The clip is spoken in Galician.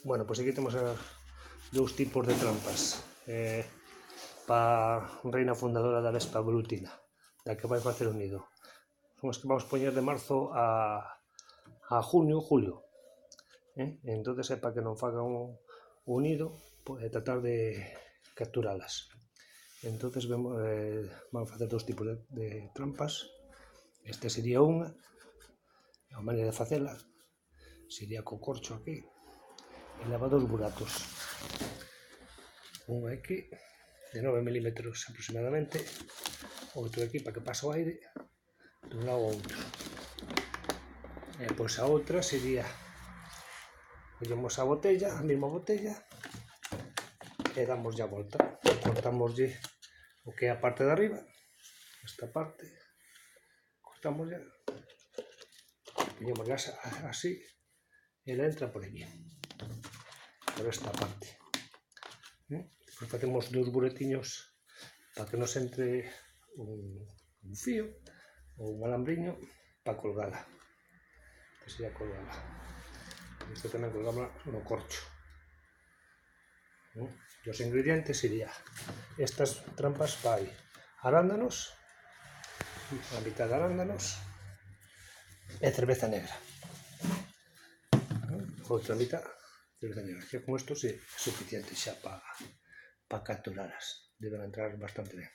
Bueno, pois aquí temos dous tipos de trampas para reina fundadora da Vespa Brutina, da que vai facer o nido. Son as que vamos poñer de marzo a junio, julio. Entón é para que non fagan un nido, pois tratar de capturalas. Entón vamos facer dous tipos de trampas. Este sería unha, a maneira de facela sería co corcho aquí e leva dous buratos, un aquí de 9 milímetros aproximadamente, outro aquí para que pase o aire dun lado ao outro. E pois a outra sería, collemos a botella, a mesma botella, e damoslle a volta, cortamoslle o que é a parte de arriba, esta parte, cortamoslle, poñemoslle así, e ela entra por aquí, por esta parte. Depois facemos dous buretiños para que nos entre un fío ou un alambriño para colgala, que sería colgala. Isto tamén colgámosla no corcho. E os ingredientes sería estas trampas vai arándanos, a mitad de arándanos e cerveza negra, outra mitad cerveza negra, que con isto é suficiente xa para capturalas, deben entrar bastante ben.